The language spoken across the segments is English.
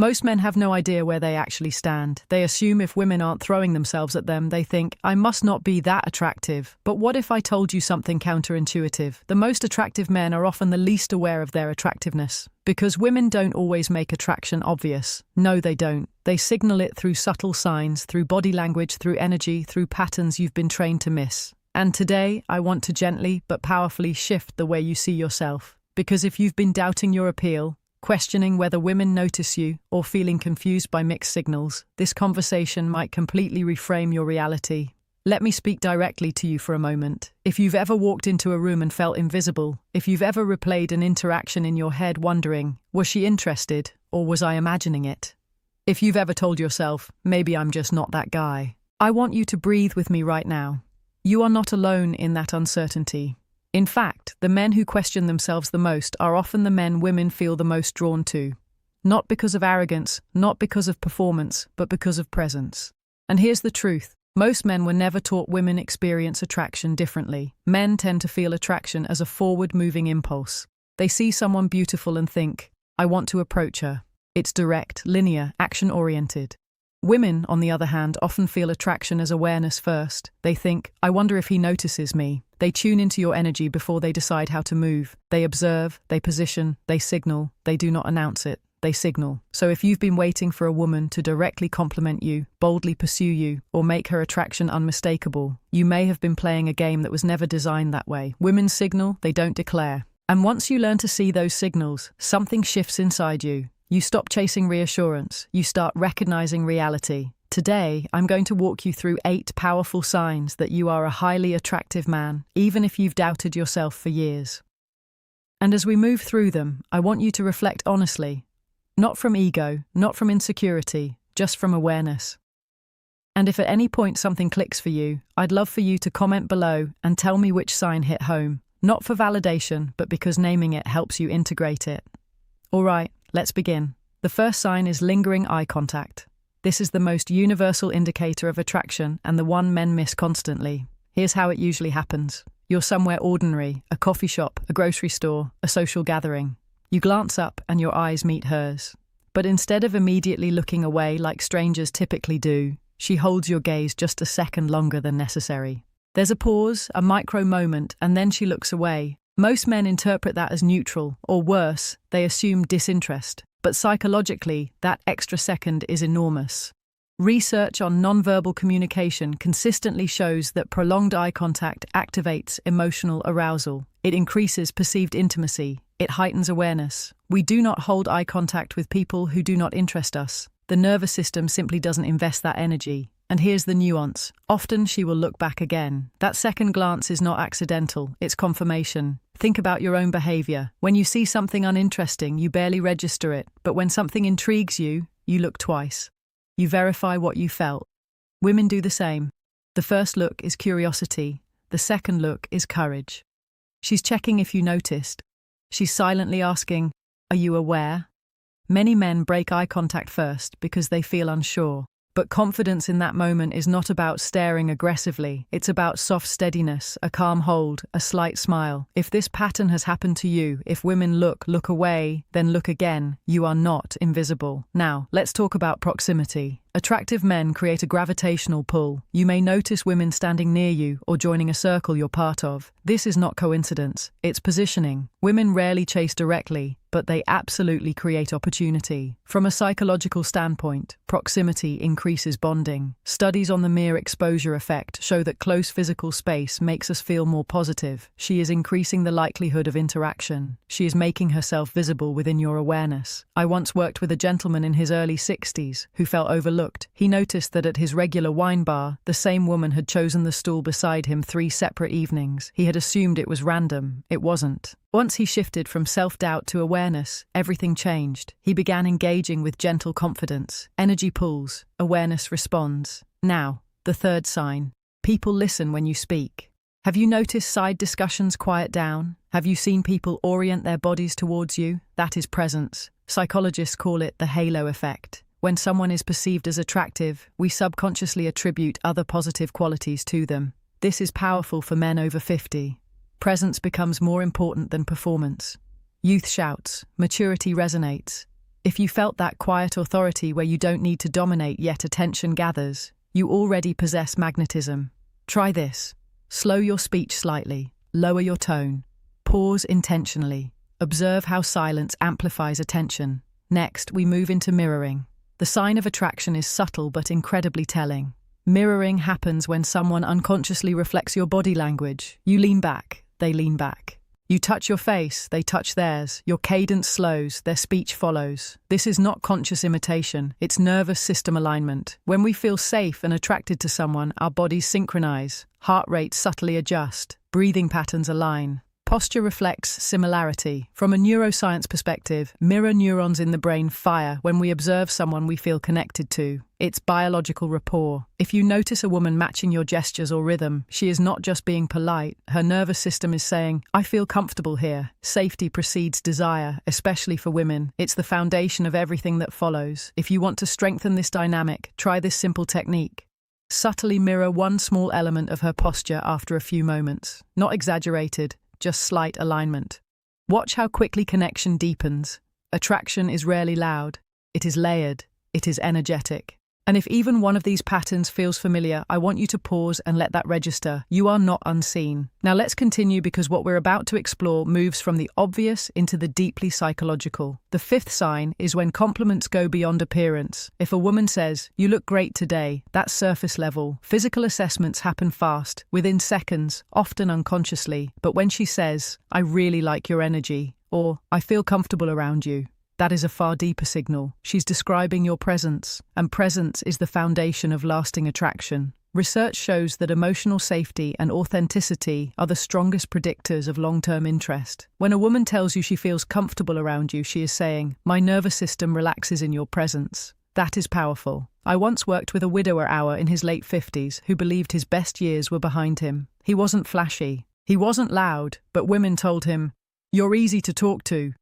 Most men have no idea where they actually stand. They assume if women aren't throwing themselves at them, they think, I must not be that attractive. But what if I told you something counterintuitive? The most attractive men are often the least aware of their attractiveness. Because women don't always make attraction obvious. No, they don't. They signal it through subtle signs, through body language, through energy, through patterns you've been trained to miss. And today, I want to gently but powerfully shift the way you see yourself. Because if you've been doubting your appeal, questioning whether women notice you, or feeling confused by mixed signals, this conversation might completely reframe your reality. Let me speak directly to you for a moment. If you've ever walked into a room and felt invisible, if you've ever replayed an interaction in your head wondering, was she interested, or was I imagining it? If you've ever told yourself, maybe I'm just not that guy, I want you to breathe with me right now. You are not alone in that uncertainty. In fact, the men who question themselves the most are often the men women feel the most drawn to. Not because of arrogance, not because of performance, but because of presence. And here's the truth. Most men were never taught women experience attraction differently. Men tend to feel attraction as a forward-moving impulse. They see someone beautiful and think, I want to approach her. It's direct, linear, action-oriented. Women, on the other hand, often feel attraction as awareness first. They think, I wonder if he notices me. They tune into your energy before they decide how to move. They observe, they position, they signal. They do not announce it, they signal. So if you've been waiting for a woman to directly compliment you, boldly pursue you, or make her attraction unmistakable, you may have been playing a game that was never designed that way. Women signal, they don't declare. And once you learn to see those signals, something shifts inside you. You stop chasing reassurance. You start recognizing reality. Today, I'm going to walk you through 8 powerful signs that you are a highly attractive man, even if you've doubted yourself for years. And as we move through them, I want you to reflect honestly. Not from ego, not from insecurity, just from awareness. And if at any point something clicks for you, I'd love for you to comment below and tell me which sign hit home. Not for validation, but because naming it helps you integrate it. All right. Let's begin. The first sign is lingering eye contact. This is the most universal indicator of attraction and the one men miss constantly. Here's how it usually happens. You're somewhere ordinary, a coffee shop, a grocery store, a social gathering. You glance up and your eyes meet hers. But instead of immediately looking away like strangers typically do, she holds your gaze just a second longer than necessary. There's a pause, a micro moment, and then she looks away. Most men interpret that as neutral, or worse, they assume disinterest. But psychologically, that extra second is enormous. Research on nonverbal communication consistently shows that prolonged eye contact activates emotional arousal. It increases perceived intimacy. It heightens awareness. We do not hold eye contact with people who do not interest us. The nervous system simply doesn't invest that energy. And here's the nuance. Often she will look back again. That second glance is not accidental, it's confirmation. Think about your own behavior. When you see something uninteresting, you barely register it. But when something intrigues you, you look twice. You verify what you felt. Women do the same. The first look is curiosity. The second look is courage. She's checking if you noticed. She's silently asking, are you aware? Many men break eye contact first because they feel unsure. But confidence in that moment is not about staring aggressively. It's about soft steadiness, a calm hold, a slight smile. If this pattern has happened to you, if women look away, then look again, you are not invisible. Now, let's talk about proximity. Attractive men create a gravitational pull. You may notice women standing near you or joining a circle you're part of. This is not coincidence, it's positioning. Women rarely chase directly, but they absolutely create opportunity. From a psychological standpoint, proximity increases bonding. Studies on the mere exposure effect show that close physical space makes us feel more positive. She is increasing the likelihood of interaction. She is making herself visible within your awareness. I once worked with a gentleman in his early 60s who felt overlooked. He noticed that at his regular wine bar, the same woman had chosen the stool beside him 3 separate evenings. He had assumed it was random. It wasn't. Once he shifted from self-doubt to awareness, everything changed. He began engaging with gentle confidence. Energy pulls, awareness responds. Now, the third sign. People listen when you speak. Have you noticed side discussions quiet down? Have you seen people orient their bodies towards you? That is presence. Psychologists call it the halo effect. When someone is perceived as attractive, we subconsciously attribute other positive qualities to them. This is powerful for men over 50. Presence becomes more important than performance. Youth shouts, maturity resonates. If you felt that quiet authority where you don't need to dominate yet attention gathers, you already possess magnetism. Try this. Slow your speech slightly, lower your tone, pause intentionally, observe how silence amplifies attention. Next, we move into mirroring. The sign of attraction is subtle but incredibly telling. Mirroring happens when someone unconsciously reflects your body language. You lean back, they lean back. You touch your face, they touch theirs. Your cadence slows, their speech follows. This is not conscious imitation, it's nervous system alignment. When we feel safe and attracted to someone, our bodies synchronize, heart rates subtly adjust, breathing patterns align. Posture reflects similarity. From a neuroscience perspective, mirror neurons in the brain fire when we observe someone we feel connected to. It's biological rapport. If you notice a woman matching your gestures or rhythm, she is not just being polite. Her nervous system is saying, I feel comfortable here. Safety precedes desire, especially for women. It's the foundation of everything that follows. If you want to strengthen this dynamic, try this simple technique. Subtly mirror one small element of her posture after a few moments. Not exaggerated, just slight alignment. Watch how quickly connection deepens. Attraction is rarely loud. It is layered. It is energetic. And if even one of these patterns feels familiar, I want you to pause and let that register. You are not unseen. Now let's continue because what we're about to explore moves from the obvious into the deeply psychological. The fifth sign is when compliments go beyond appearance. If a woman says, "You look great today," that's surface level. Physical assessments happen fast, within seconds, often unconsciously. But when she says, "I really like your energy," or "I feel comfortable around you," that is a far deeper signal. She's describing your presence, and presence is the foundation of lasting attraction. Research shows that emotional safety and authenticity are the strongest predictors of long-term interest. When a woman tells you she feels comfortable around you, she is saying, "My nervous system relaxes in your presence." That is powerful. I once worked with a widower in his late 50s who believed his best years were behind him. He wasn't flashy. He wasn't loud, but women told him, "You're easy to talk to."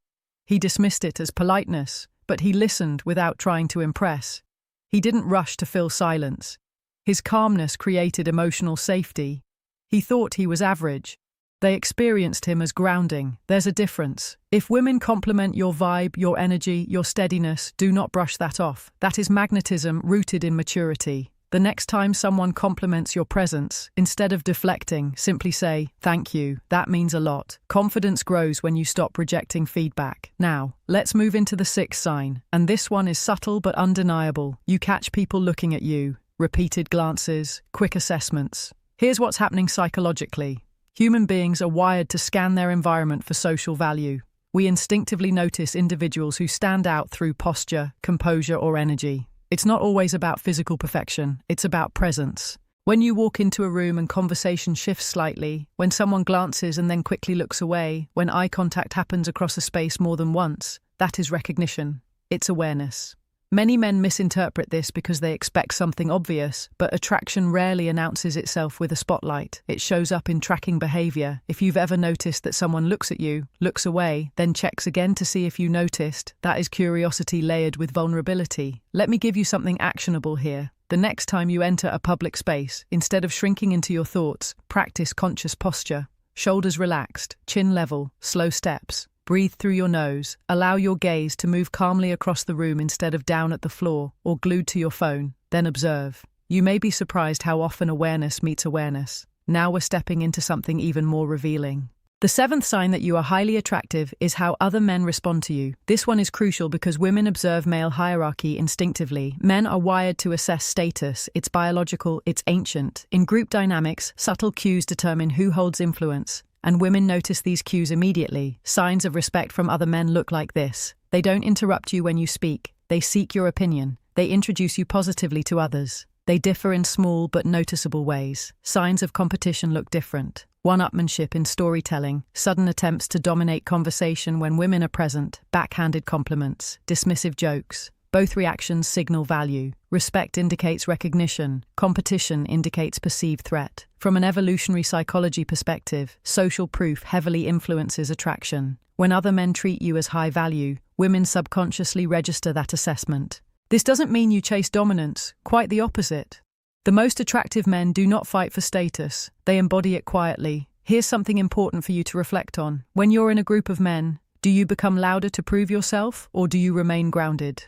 He dismissed it as politeness, but he listened without trying to impress. He didn't rush to fill silence. His calmness created emotional safety. He thought he was average. They experienced him as grounding. There's a difference. If women compliment your vibe, your energy, your steadiness, do not brush that off. That is magnetism rooted in maturity. The next time someone compliments your presence, instead of deflecting, simply say, "Thank you, that means a lot." Confidence grows when you stop rejecting feedback. Now, let's move into the sixth sign, and this one is subtle but undeniable. You catch people looking at you, repeated glances, quick assessments. Here's what's happening psychologically. Human beings are wired to scan their environment for social value. We instinctively notice individuals who stand out through posture, composure, or energy. It's not always about physical perfection, it's about presence. When you walk into a room and conversation shifts slightly, when someone glances and then quickly looks away, when eye contact happens across a space more than once, that is recognition. It's awareness. Many men misinterpret this because they expect something obvious, but attraction rarely announces itself with a spotlight. It shows up in tracking behavior. If you've ever noticed that someone looks at you, looks away, then checks again to see if you noticed, that is curiosity layered with vulnerability. Let me give you something actionable here. The next time you enter a public space, instead of shrinking into your thoughts, practice conscious posture. Shoulders relaxed, chin level, slow steps. Breathe through your nose. Allow your gaze to move calmly across the room instead of down at the floor or glued to your phone. Then observe. You may be surprised how often awareness meets awareness. Now we're stepping into something even more revealing. The seventh sign that you are highly attractive is how other men respond to you. This one is crucial because women observe male hierarchy instinctively. Men are wired to assess status. It's biological, it's ancient. In group dynamics, subtle cues determine who holds influence. And women notice these cues immediately. Signs of respect from other men look like this. They don't interrupt you when you speak. They seek your opinion. They introduce you positively to others. They differ in small but noticeable ways. Signs of competition look different. One-upmanship in storytelling, sudden attempts to dominate conversation when women are present, backhanded compliments, dismissive jokes. Both reactions signal value. Respect indicates recognition. Competition indicates perceived threat. From an evolutionary psychology perspective, social proof heavily influences attraction. When other men treat you as high value, women subconsciously register that assessment. This doesn't mean you chase dominance, quite the opposite. The most attractive men do not fight for status. They embody it quietly. Here's something important for you to reflect on. When you're in a group of men, Do you become louder to prove yourself, or do you remain grounded?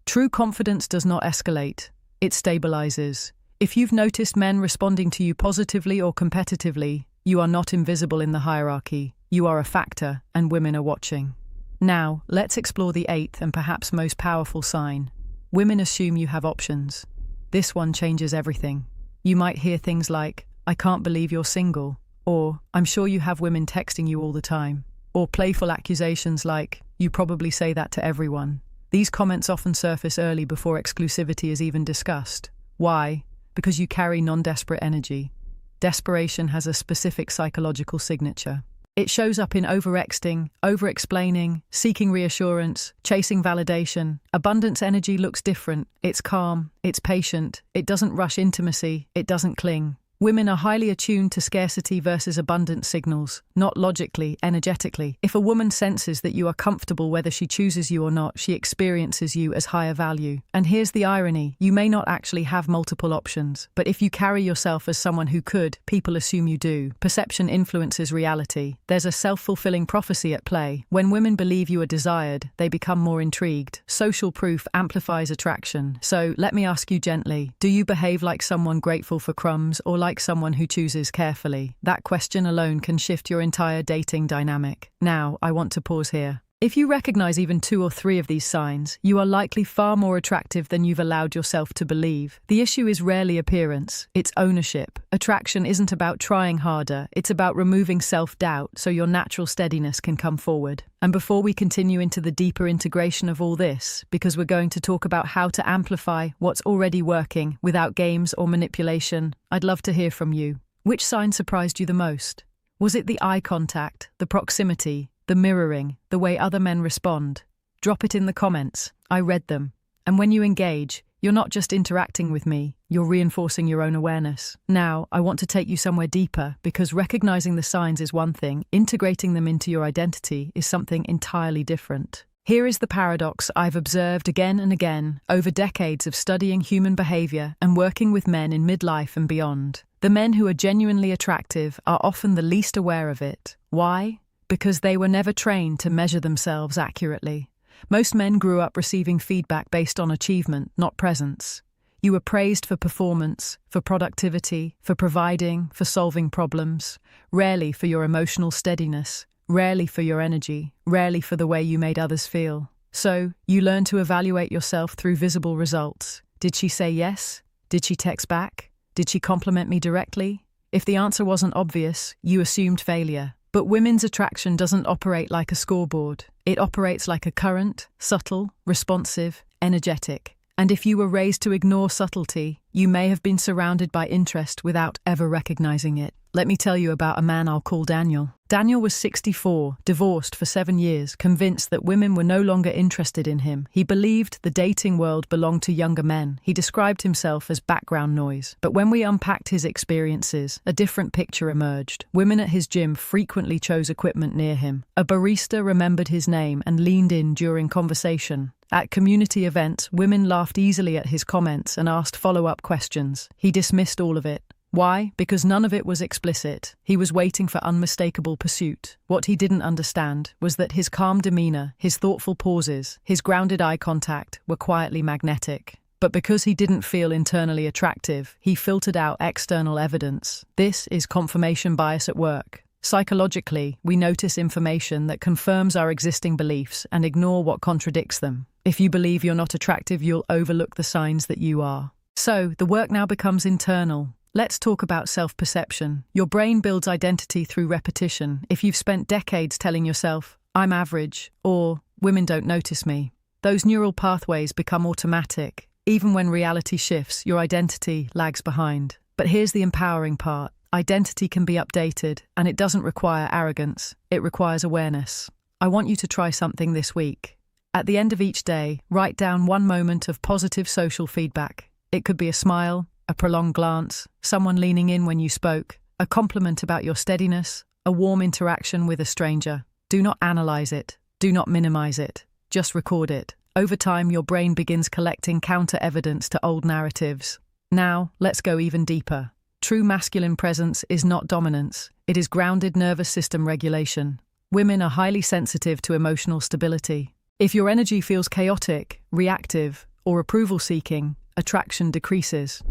True confidence does not escalate. It stabilizes. If you've noticed men responding to you positively or competitively, you are not invisible in the hierarchy. You are a factor, and women are watching. Now, let's explore the eighth and perhaps most powerful sign. Women assume you have options. This one changes everything. You might hear things like, "I can't believe you're single," or "I'm sure you have women texting you all the time," or playful accusations like, "You probably say that to everyone." These comments often surface early before exclusivity is even discussed. Why? Because you carry non-desperate energy. Desperation has a specific psychological signature. It shows up in overexting, over-explaining, seeking reassurance, chasing validation. Abundance energy looks different. It's calm, it's patient, it doesn't rush intimacy, it doesn't cling. Women are highly attuned to scarcity versus abundance signals, not logically, energetically. If a woman senses that you are comfortable whether she chooses you or not, she experiences you as higher value. And here's the irony, you may not actually have multiple options, but if you carry yourself as someone who could, people assume you do. Perception influences reality. There's a self-fulfilling prophecy at play. When women believe you are desired, they become more intrigued. Social proof amplifies attraction. So let me ask you gently, do you behave like someone grateful for crumbs or like someone who chooses carefully? That question alone can shift your entire dating dynamic. Now, I want to pause here. If you recognize even 2 or 3 of these signs, you are likely far more attractive than you've allowed yourself to believe. The issue is rarely appearance, it's ownership. Attraction isn't about trying harder, it's about removing self-doubt so your natural steadiness can come forward. And before we continue into the deeper integration of all this, because we're going to talk about how to amplify what's already working without games or manipulation, I'd love to hear from you. Which sign surprised you the most? Was it the eye contact, the proximity, the mirroring, the way other men respond? Drop it in the comments. I read them. And when you engage, you're not just interacting with me, you're reinforcing your own awareness. Now, I want to take you somewhere deeper, because recognizing the signs is one thing, integrating them into your identity is something entirely different. Here is the paradox I've observed again and again over decades of studying human behavior and working with men in midlife and beyond. The men who are genuinely attractive are often the least aware of it. Why? Because they were never trained to measure themselves accurately. Most men grew up receiving feedback based on achievement, not presence. You were praised for performance, for productivity, for providing, for solving problems, rarely for your emotional steadiness, rarely for your energy, rarely for the way you made others feel. So, you learn to evaluate yourself through visible results. Did she say yes? Did she text back? Did she compliment me directly? If the answer wasn't obvious, you assumed failure. But women's attraction doesn't operate like a scoreboard. It operates like a current, subtle, responsive, energetic. And if you were raised to ignore subtlety, you may have been surrounded by interest without ever recognizing it. Let me tell you about a man I'll call Daniel. Daniel was 64, divorced for 7 years, convinced that women were no longer interested in him. He believed the dating world belonged to younger men. He described himself as background noise. But when we unpacked his experiences, a different picture emerged. Women at his gym frequently chose equipment near him. A barista remembered his name and leaned in during conversation. At community events, women laughed easily at his comments and asked follow-up questions. He dismissed all of it. Why? Because none of it was explicit. He was waiting for unmistakable pursuit. What he didn't understand was that his calm demeanor, his thoughtful pauses, his grounded eye contact were quietly magnetic. But because he didn't feel internally attractive, he filtered out external evidence. This is confirmation bias at work. Psychologically, we notice information that confirms our existing beliefs and ignore what contradicts them. If you believe you're not attractive, you'll overlook the signs that you are. So, the work now becomes internal. Let's talk about self-perception. Your brain builds identity through repetition. If you've spent decades telling yourself, "I'm average," or "women don't notice me," those neural pathways become automatic. Even when reality shifts, your identity lags behind. But here's the empowering part. Identity can be updated, and it doesn't require arrogance. It requires awareness. I want you to try something this week. At the end of each day, write down one moment of positive social feedback. It could be a smile, a prolonged glance, someone leaning in when you spoke, a compliment about your steadiness, a warm interaction with a stranger. Do not analyze it. Do not minimize it. Just record it. Over time, your brain begins collecting counter-evidence to old narratives. Now, let's go even deeper. True masculine presence is not dominance. It is grounded nervous system regulation. Women are highly sensitive to emotional stability. If your energy feels chaotic, reactive, or approval-seeking, attraction decreases.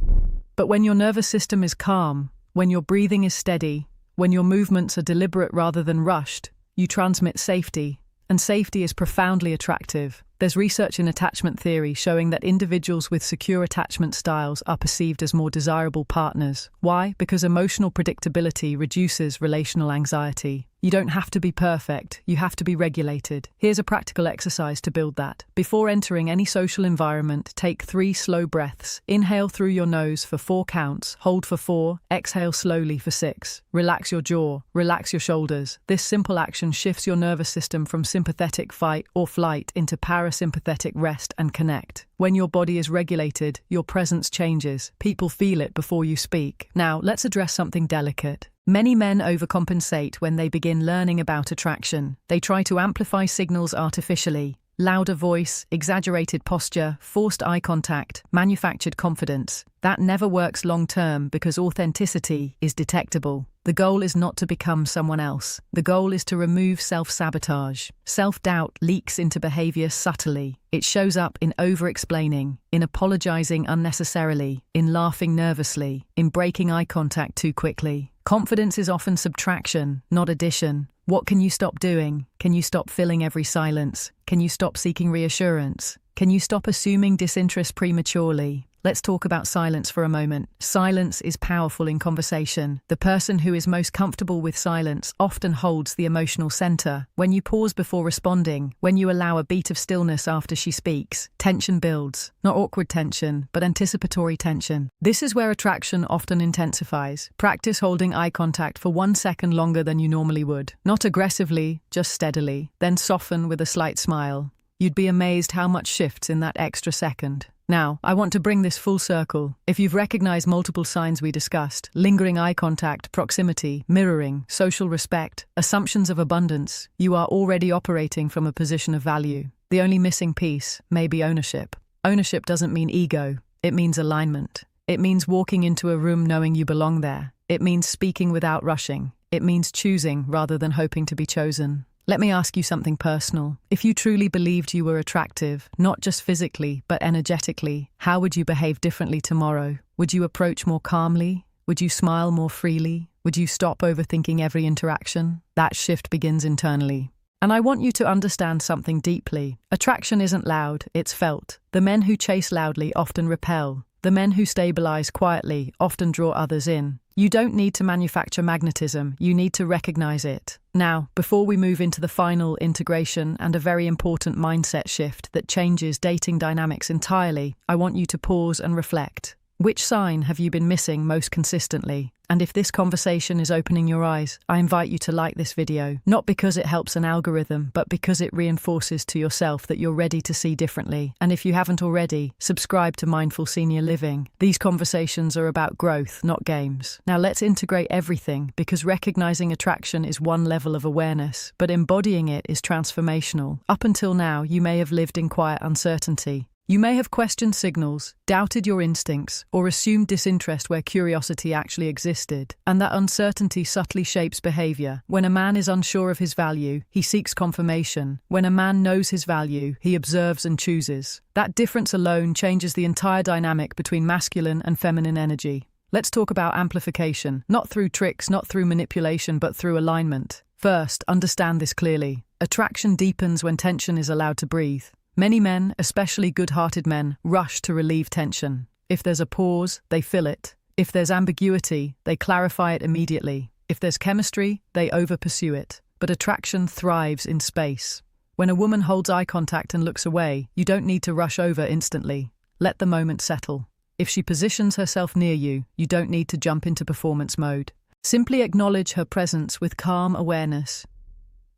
But when your nervous system is calm, when your breathing is steady, when your movements are deliberate rather than rushed, you transmit safety, and safety is profoundly attractive. There's research in attachment theory showing that individuals with secure attachment styles are perceived as more desirable partners. Why? Because emotional predictability reduces relational anxiety. You don't have to be perfect, you have to be regulated. Here's a practical exercise to build that. Before entering any social environment, take 3 slow breaths. Inhale through your nose for 4 counts, hold for 4, exhale slowly for 6. Relax your jaw, relax your shoulders. This simple action shifts your nervous system from sympathetic fight or flight into parasympathetic rest and connect. When your body is regulated, your presence changes. People feel it before you speak. Now, let's address something delicate. Many men overcompensate when they begin learning about attraction. They try to amplify signals artificially. Louder voice, exaggerated posture, forced eye contact, manufactured confidence. That never works long-term because authenticity is detectable. The goal is not to become someone else. The goal is to remove self-sabotage. Self-doubt leaks into behavior subtly. It shows up in over-explaining, in apologizing unnecessarily, in laughing nervously, in breaking eye contact too quickly. Confidence is often subtraction, not addition. What can you stop doing? Can you stop filling every silence? Can you stop seeking reassurance? Can you stop assuming disinterest prematurely? Let's talk about silence for a moment. Silence is powerful in conversation. The person who is most comfortable with silence often holds the emotional center. When you pause before responding, when you allow a beat of stillness after she speaks, tension builds. Not awkward tension, but anticipatory tension. This is where attraction often intensifies. Practice holding eye contact for 1 second longer than you normally would. Not aggressively, just steadily. Then soften with a slight smile. You'd be amazed how much shifts in that extra second. Now, I want to bring this full circle. If you've recognized multiple signs we discussed, lingering eye contact, proximity, mirroring, social respect, assumptions of abundance, you are already operating from a position of value. The only missing piece may be ownership. Ownership doesn't mean ego. It means alignment. It means walking into a room knowing you belong there. It means speaking without rushing. It means choosing rather than hoping to be chosen. Let me ask you something personal. If you truly believed you were attractive, not just physically, but energetically, how would you behave differently tomorrow? Would you approach more calmly? Would you smile more freely? Would you stop overthinking every interaction? That shift begins internally. And I want you to understand something deeply. Attraction isn't loud, it's felt. The men who chase loudly often repel. The men who stabilize quietly often draw others in. You don't need to manufacture magnetism, you need to recognize it. Now, before we move into the final integration and a very important mindset shift that changes dating dynamics entirely, I want you to pause and reflect. Which sign have you been missing most consistently? And if this conversation is opening your eyes, I invite you to like this video, not because it helps an algorithm, but because it reinforces to yourself that you're ready to see differently. And if you haven't already, subscribe to Mindful Senior Living. These conversations are about growth, not games. Now let's integrate everything, because recognizing attraction is one level of awareness, but embodying it is transformational. Up until now, you may have lived in quiet uncertainty. You may have questioned signals, doubted your instincts, or assumed disinterest where curiosity actually existed. And that uncertainty subtly shapes behavior. When a man is unsure of his value, he seeks confirmation. When a man knows his value, he observes and chooses. That difference alone changes the entire dynamic between masculine and feminine energy. Let's talk about amplification, not through tricks, not through manipulation, but through alignment. First, understand this clearly. Attraction deepens when tension is allowed to breathe. Many men, especially good-hearted men, rush to relieve tension. If there's a pause, they fill it. If there's ambiguity, they clarify it immediately. If there's chemistry, they over-pursue it. But attraction thrives in space. When a woman holds eye contact and looks away, you don't need to rush over instantly. Let the moment settle. If she positions herself near you, you don't need to jump into performance mode. Simply acknowledge her presence with calm awareness.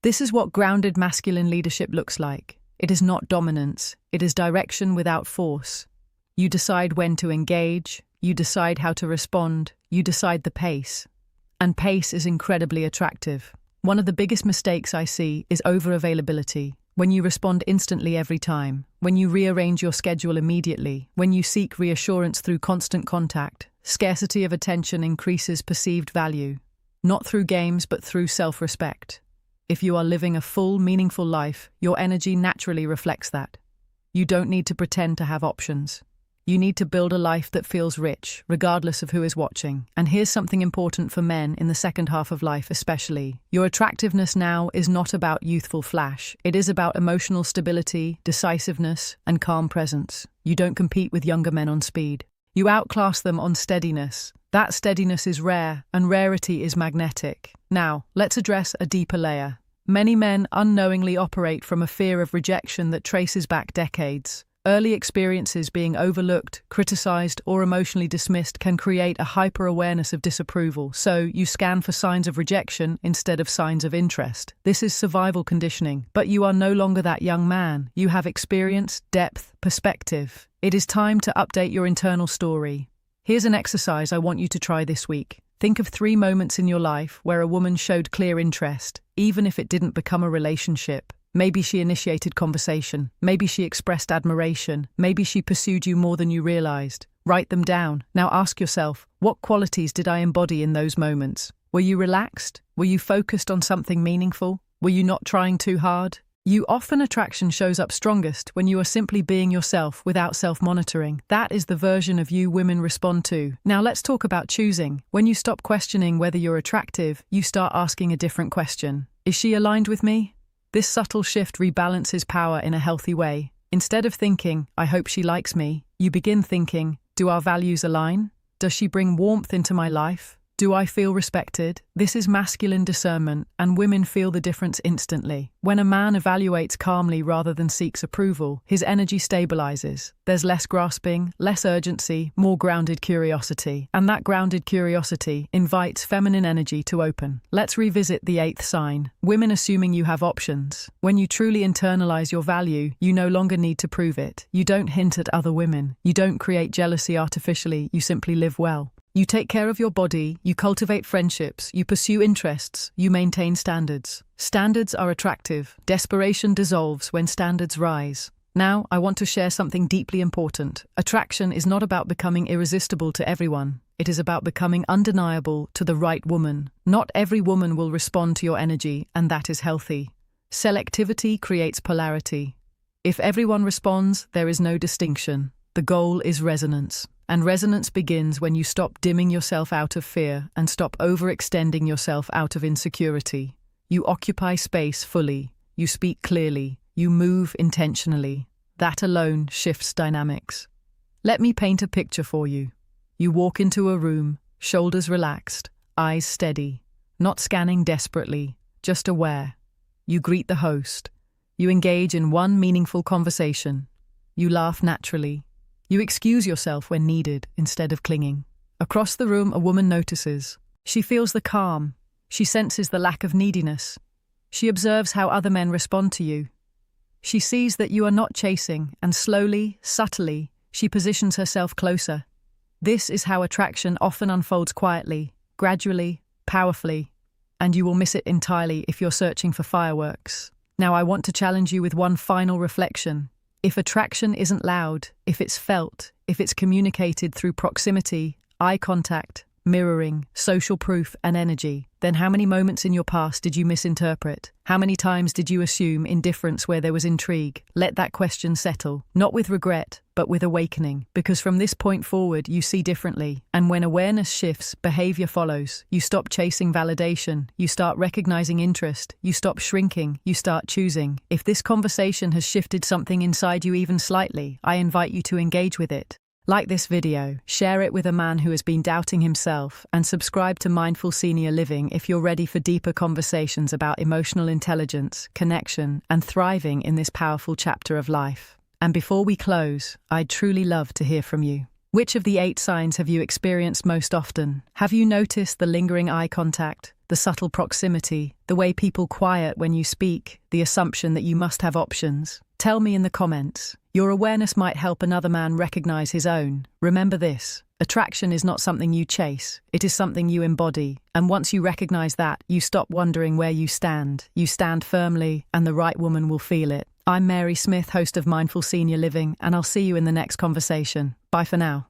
This is what grounded masculine leadership looks like. It is not dominance, it is direction without force. You decide when to engage, you decide how to respond, you decide the pace. And pace is incredibly attractive. One of the biggest mistakes I see is over-availability. When you respond instantly every time, when you rearrange your schedule immediately, when you seek reassurance through constant contact, scarcity of attention increases perceived value. Not through games, but through self-respect. If you are living a full, meaningful life, your energy naturally reflects that. You don't need to pretend to have options. You need to build a life that feels rich, regardless of who is watching. And here's something important for men in the second half of life especially. Your attractiveness now is not about youthful flash. It is about emotional stability, decisiveness, and calm presence. You don't compete with younger men on speed. You outclass them on steadiness. That steadiness is rare, and rarity is magnetic. Now, let's address a deeper layer. Many men unknowingly operate from a fear of rejection that traces back decades. Early experiences being overlooked, criticized, or emotionally dismissed can create a hyper-awareness of disapproval, so you scan for signs of rejection instead of signs of interest. This is survival conditioning, but you are no longer that young man. You have experience, depth, perspective. It is time to update your internal story. Here's an exercise I want you to try this week. Think of 3 moments in your life where a woman showed clear interest, even if it didn't become a relationship. Maybe she initiated conversation. Maybe she expressed admiration. Maybe she pursued you more than you realized. Write them down. Now ask yourself, what qualities did I embody in those moments? Were you relaxed? Were you focused on something meaningful? Were you not trying too hard? Attraction shows up strongest when you are simply being yourself without self-monitoring. That is the version of you women respond to. Now let's talk about choosing. When you stop questioning whether you're attractive, you start asking a different question. Is she aligned with me? This subtle shift rebalances power in a healthy way. Instead of thinking, I hope she likes me, you begin thinking, do our values align? Does she bring warmth into my life? Do I feel respected? This is masculine discernment, and women feel the difference instantly. When a man evaluates calmly rather than seeks approval, his energy stabilizes. There's less grasping, less urgency, more grounded curiosity. And that grounded curiosity invites feminine energy to open. Let's revisit the 8th sign. Women assuming you have options. When you truly internalize your value, you no longer need to prove it. You don't hint at other women. You don't create jealousy artificially. You simply live well. You take care of your body, you cultivate friendships, you pursue interests, you maintain standards. Standards are attractive. Desperation dissolves when standards rise. Now, I want to share something deeply important. Attraction is not about becoming irresistible to everyone. It is about becoming undeniable to the right woman. Not every woman will respond to your energy, and that is healthy. Selectivity creates polarity. If everyone responds, there is no distinction. The goal is resonance. And resonance begins when you stop dimming yourself out of fear and stop overextending yourself out of insecurity. You occupy space fully. You speak clearly. You move intentionally. That alone shifts dynamics. Let me paint a picture for you. You walk into a room, shoulders relaxed, eyes steady, not scanning desperately, just aware. You greet the host. You engage in one meaningful conversation. You laugh naturally. You excuse yourself when needed instead of clinging. Across the room, a woman notices. She feels the calm. She senses the lack of neediness. She observes how other men respond to you. She sees that you are not chasing, and slowly, subtly, she positions herself closer. This is how attraction often unfolds quietly, gradually, powerfully, and you will miss it entirely if you're searching for fireworks. Now I want to challenge you with one final reflection. If attraction isn't loud, if it's felt, if it's communicated through proximity, eye contact, mirroring, social proof, and energy, then how many moments in your past did you misinterpret? How many times did you assume indifference where there was intrigue? Let that question settle, not with regret, but with awakening, because from this point forward, you see differently. And when awareness shifts, behavior follows. You stop chasing validation. You start recognizing interest. You stop shrinking. You start choosing. If this conversation has shifted something inside you even slightly, I invite you to engage with it. Like this video, share it with a man who has been doubting himself, and subscribe to Mindful Senior Living if you're ready for deeper conversations about emotional intelligence, connection, and thriving in this powerful chapter of life. And before we close, I'd truly love to hear from you. Which of the 8 signs have you experienced most often? Have you noticed the lingering eye contact, the subtle proximity, the way people quiet when you speak, the assumption that you must have options? Tell me in the comments. Your awareness might help another man recognize his own. Remember this: attraction is not something you chase, it is something you embody. And once you recognize that, you stop wondering where you stand. You stand firmly, and the right woman will feel it. I'm Mary Smith, host of Mindful Senior Living, and I'll see you in the next conversation. Bye for now.